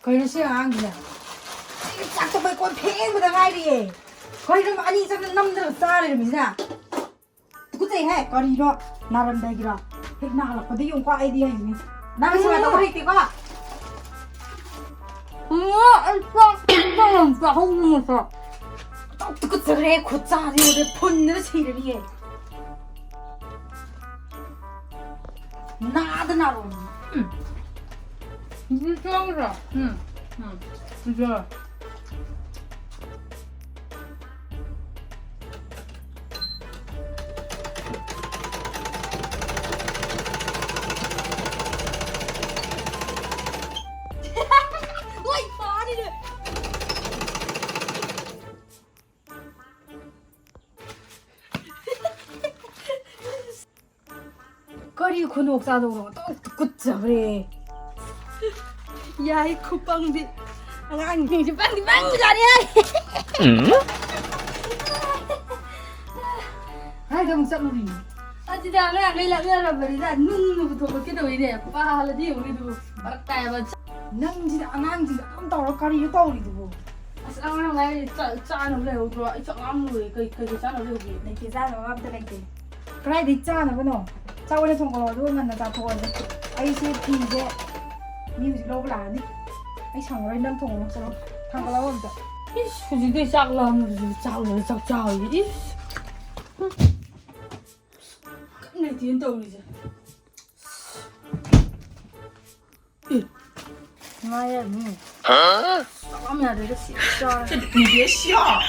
ꯁꯤ ꯑꯉꯥꯡꯁꯤꯅ ꯆꯥꯛꯇꯣꯛꯄꯩ ꯀꯣꯟ ꯐꯦꯡꯕꯗ ꯉꯥꯏꯔꯤꯌꯦ ꯀꯔꯤꯅꯣ ꯑꯅꯤ ꯆꯪꯅ ꯅꯝꯗꯅ ꯆꯥꯔꯤꯕꯁꯤꯅ ꯇꯨꯀꯠꯆꯩꯍꯦ ꯀꯔꯤꯅꯣ ꯅꯥꯔꯝꯗꯥꯏꯒꯤꯔꯣ ꯍꯦꯛ ꯅꯥꯔꯛꯄꯗ ꯌꯦꯡꯉꯨꯀꯣ ꯑꯩꯗꯤ ꯍꯩꯅꯤ ꯅꯪ ꯁꯨꯃꯥꯏꯅ ꯇꯧꯕ ꯍꯩꯇꯦꯀꯣ ꯇꯨꯀꯠꯆꯈ꯭ꯔꯦ ꯈꯨꯠꯆꯥꯁꯤ ꯐꯨꯟꯗꯅ ꯁꯤꯔꯅꯤꯌꯦ 나도 나로. 이거 좋아하더라. 응. 진짜. 어이 말이래. 거리 근육사도 또 그래. 야이 콧방디. 아니 이제 빵디 잘해. 아이 너무 썩물이. 아 진짜 내가 말이야. 눈부터 그렇게 되네. 빠하려지 우리도 바닥다야 낭지 안앙지 안 떠올 거리 떠오리도. 아랑 나 짜는 래 오더라. 이 아무리 그 짜는 래 내 계산은 아무튼 낼게. 그래 있잖아 그노. 자원에 통과도 만나 다 통과해. 아이씨 피제 뮤직 로그 라니. 아이 상어를 남 통과서 당과라 온다. 솔직히 짝라면 짝짜오 이. 내 뒤엔 떠오르지. 마야 니. 싸움이야 되게 진짜. 你别笑。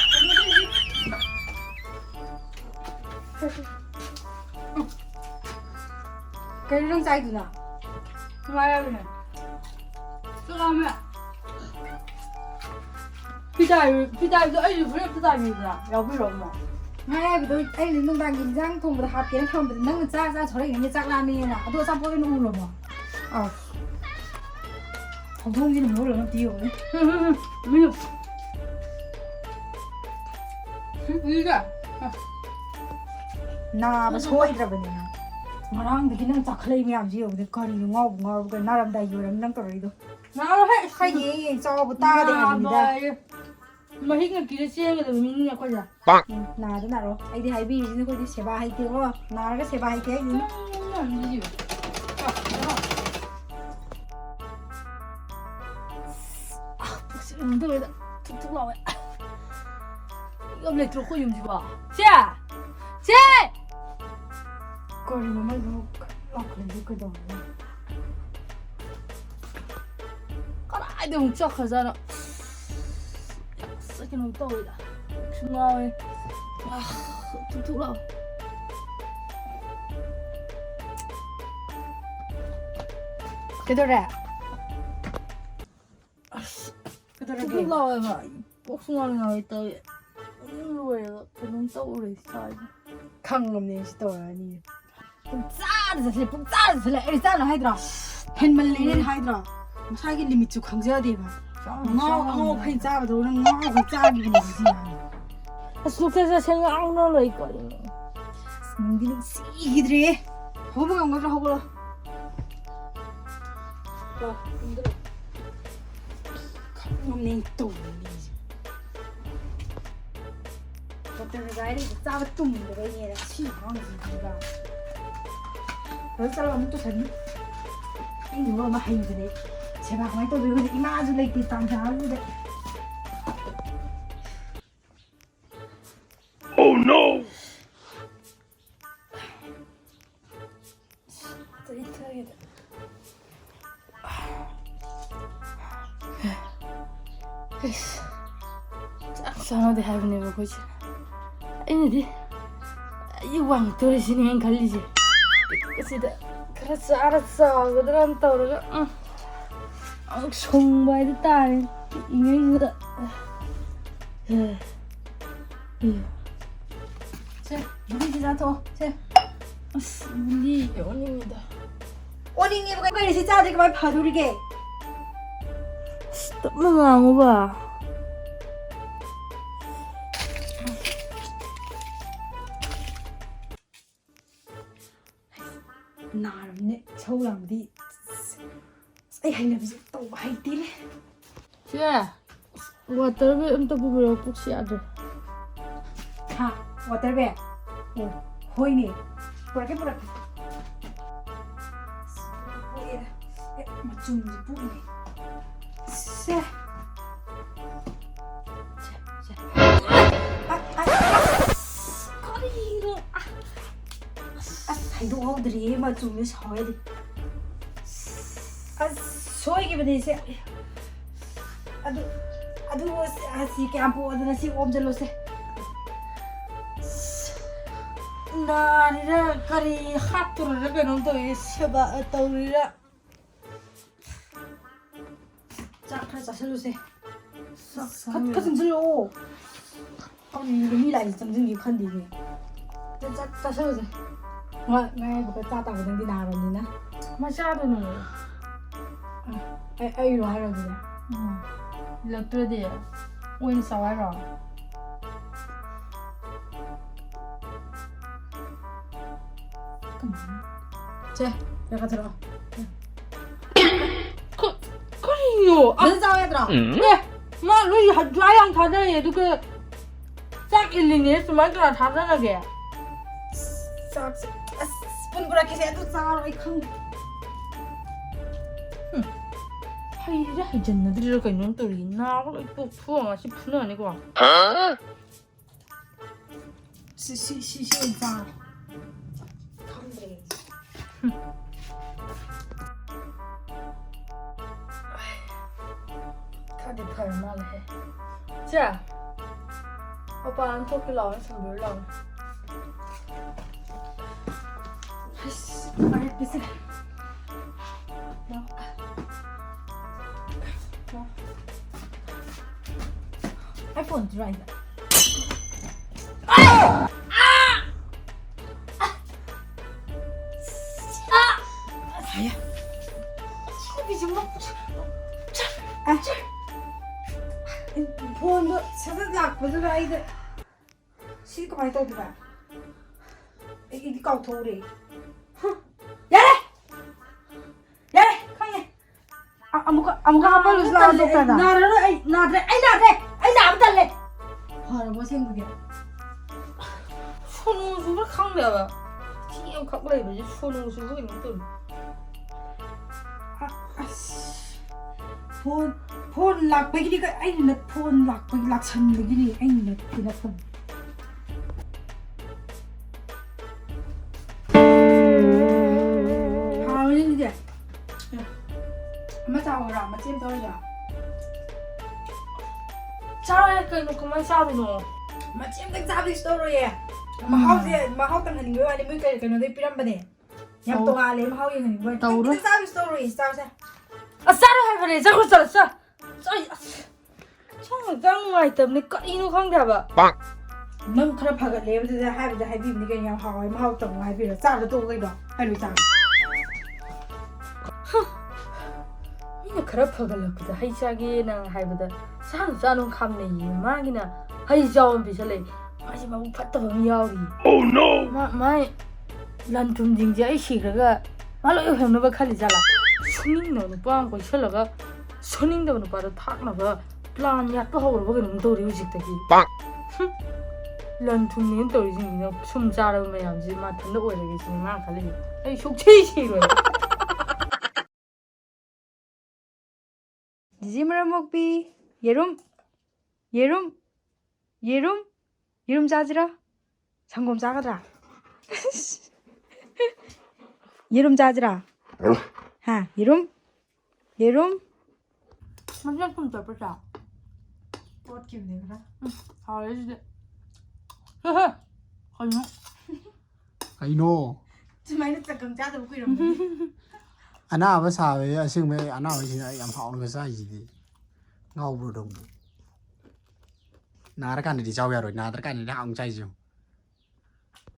cái lưng chay từ nào 마야 그냥. 싸움이야. 피자도 아니 왜 피자입니다. 여기로 엄마. ngay bây giờ anh đứng đang nhìn răng thùng và hạt kiến không bị nâng ra cho đấy như chắc làm như nào tôi xong có cái nụ rồi mà không thông gì nữa rồi nó tiêu đấy 민우. 이거. na mà xôi ra bên này mà đang thì nâng chặt lấy mèo gì rồi coi thì ngon cái na làm đầy rồi nâng cái rồi đâu 나로 해. hay gì cho bữa ta đây là gì đây mà hít cái kia xe cái mình nghe coi giờ. na thế nào rồi anh đi hay bi nó coi đi xe ba hay tiêu không na cái xe ba hay cái gì làm gì? 안 들어야 툭툭 나와. 이거 내 들고 좀 봐. 자, 자. coi nó mới nó lọc lên cái đồ này 까라이 되면 쫙 하잖아. 쓰기 너무 떠오르다. 중앙에 툭툭 나와. cái đồ này cái đồ 툭툭 này 나와가 복숭아가 나와 있다. 이걸로 해서 너무 떠오르 있어. 강남네 시도라니 뽕짜르 에리짜르 하이드라 펜말리는 하이드라 사기 리미트 강제해야 돼 봐. ngô phải cha vào đồ nó ngô phải cha gì này gì à 속에서 생각 안 나러 있거든. mình đi gì đấy hố mà ngồi ra hố rồi không nên tủ đi 어떤 gái 짜고 뚱 그래 얘 시방 gì rồi sao mà tôi thấy anh nhớ mà hành rồi đấy chế bạc máy tôi với cái ma du lịch thì tạm giá rồi đấy Oh no! tôi thấy 짝사나도 해보네 보고지. 아니지. 이왕 들으시는 갈리지. 그치다. 그렇지 알았어. 그들은 떠오르가. 응. 정말 됐다. 이거다. 제 우리 지나서 제 물리 연입니다. 원인이 뭐가 이거 진짜 아직 말 봐두리게 너무 안 오바. 나름네 서울함디 ấy hay làm gì tàu hay tí đấy 쟤 워터비 엄청 부부려 혹시 아들 하 워터백 호이니 뿌라게 뿌라게 맞춤지 뿌리네 쎄 거리로 사이도 어들이 맞춤이 서야 돼 소이게 베네세 aduh si kampo adana si om jalo se na rira kari khatur ra benon to seba tawrira chakra chasalo se kat jilo 아니 mi lại 정정이 컨디네 chasalo se ngai ko ta ta ko di na ro ni na 마샤르는 ai lo ha ro ni 럭드디 오인 사와라 제 내가 들어 거리요 안 싸워야 들어 마 로이 하드라양 타다에 두게 짝 일리니 스마트라 타다나게 스푼 그렇게 해도 싸워 이 큰 하이라 이젠나들이라 그냥 또 나고 또 투어 싶으나 아니고 시시시시자 카드 팔만해 자 오빠 안 토끼 나와서 몰라 아이씨 알겠어 아이폰 드라이브 아야 TV 좀 먹고 폰도 찾아다 드라이브 시가 많이 떠들어 이게 까우토리 야래 야래 강해 아무가 빨리 나도 가다 나를 나한테 안 달래 바로 뭐 생각해 손우수를 강대봐 지금 갖고 이러지 손우수가 있는 또 폰 락백이니까 아니 나폰 락백 락천백이니 아니 나 그랬어 하은이 이제 엄마 자오라 엄마 찜 떠야 잘하니까 이거 그만 샤르노 엄마 찜 잡이 스토리에 마하우 땅하는 거야 아니 뭐가 그는 데 피람바네 양 동안에 마하우 있는 거야 찜 잡이 스토리 싸우세 아 샤르 할거리 자꾸 샤르 정말 짱마이 때문에 까이노 강대봐 넌 그래 파가 레벨에 하비다 하비니 그냥 하고 마하우 땅 하비를 싸도 또 그래도 하루 장 이거 그래퍼갈라거든 하이샤기나 하이보다 산산은 감내이 마기나 하이자원 비살레 마지막 우파다 범이야우리 Oh no 마이 란툼 징지 아이시그가 말로 요형노바 칼리잘라 손닝노는 빵고 셜라가 손닝도는 바로 탁나가 플란 약도 하고 버거는 도리 우직다기 빵 란툼님 도리징이나 숨 자르면 양지 마탄도 오래겠으니 마 칼리 아이 속체이시로 지지무라 먹비 예름 자지라 상검 자가라 예름 자지라 하 예름 완전 좀 잡으자 꽃 기분 내가 잘해주세 헤헤 아니요 I know. 주말에 잠깐 자도 먹고 이러면 Ana ba sa be asing me ana ba sin yam haung ga sa yi di. Ngau bu dong. Na ra kan di jaw ya rồi, na ra kan di haung chai ju.